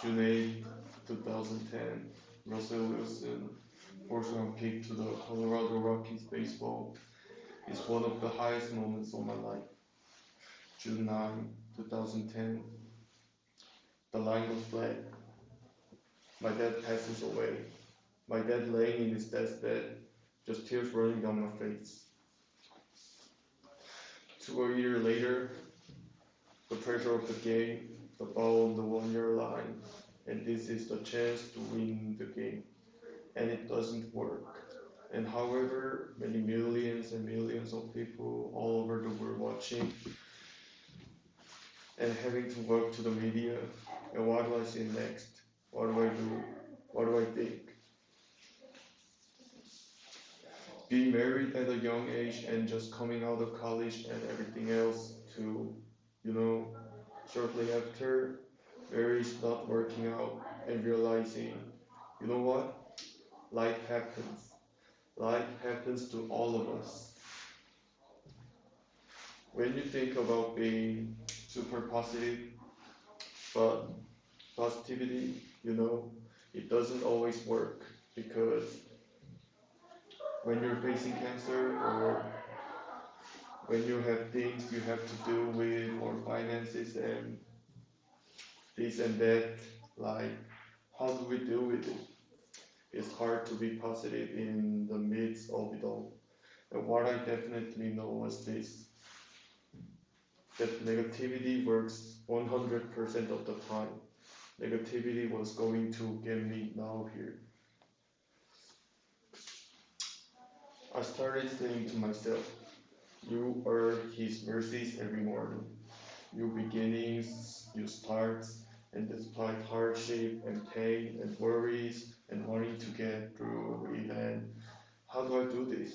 June 8, 2010, Russell Wilson, fourth round pick to the Colorado Rockies baseball, is one of the highest moments of my life. June 9, 2010, the line goes flat. My dad passes away. My dad laying in his deathbed, just tears running down my face. 2 years later, the pressure of the game, the ball on the 1 yard line, and this is the chance to win the game. And it doesn't work. And however, many millions and millions of people all over the world watching and having to work to the media. And what do I say next? What do I do? What do I think? Being married at a young age and just coming out of college and everything else to, you know, shortly after, marriage not working out and realizing, you know what? Life happens. Life happens to all of us. When you think about being super positive, but positivity, it doesn't always work because when you're facing cancer or when you have things you have to do with or finances and this and that, like how do we deal with it? It's hard to be positive in the midst of it all. And what I definitely know was this, that negativity works 100% of the time. Negativity was going to get me now here. I started saying to myself, you are His mercies every morning. New beginnings, new starts, and despite hardship and pain and worries and wanting to get through it, and how do I do this?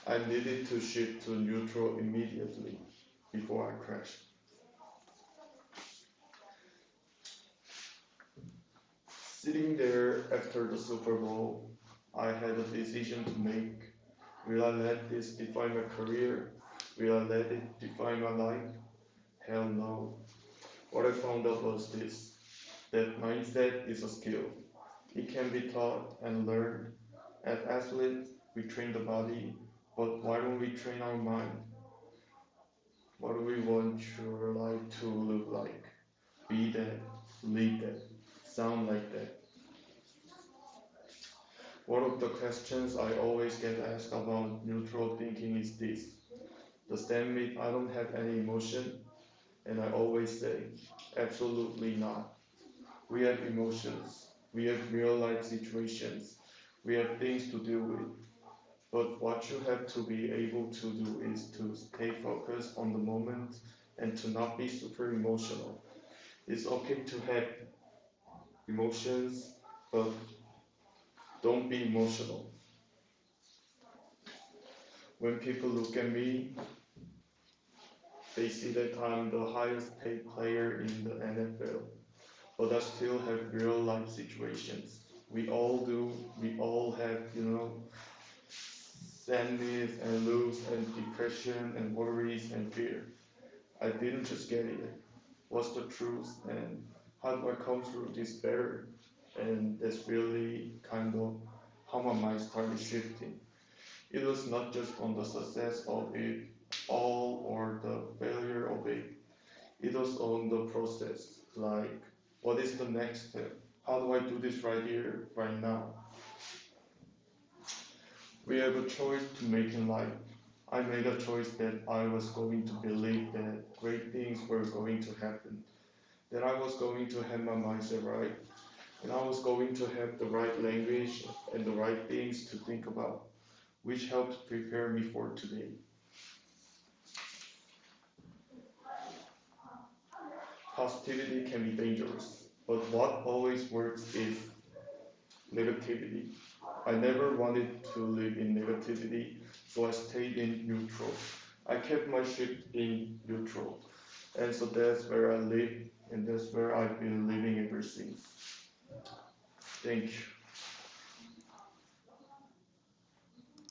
I needed to shift to neutral immediately before I crashed. Sitting there after the Super Bowl, I had a decision to make. Will I let this define my career? Will I let it define my life? Hell no. What I found out was this, that mindset is a skill. It can be taught and learned. As athletes, we train the body, but why don't we train our mind? What do we want your life to look like? Be that, lead that, sound like that. One of the questions I always get asked about neutral thinking is this. Does that mean I don't have any emotion? And I always say, absolutely not. We have emotions. We have real life situations. We have things to deal with. But what you have to be able to do is to stay focused on the moment and to not be super emotional. It's okay to have emotions, but don't be emotional. When people look at me, they see that I'm the highest paid player in the NFL, but I still have real life situations. We all do, we all have, sadness and lose and depression and worries and fear. I didn't just get it. What's the truth and how do I come through this better? And that's really kind of how my mind started shifting. It was not just on the success of it all or the failure of it. It was on the process. Like, what is the next step? How do I do this right here, right now? We have a choice to make in life. I made a choice that I was going to believe that great things were going to happen, that I was going to have my mindset right, and I was going to have the right language and the right things to think about, which helped prepare me for today. Positivity can be dangerous, but what always works is negativity. I never wanted to live in negativity, so I stayed in neutral. I kept my ship in neutral, and so that's where I live, and that's where I've been living ever since. Thank you.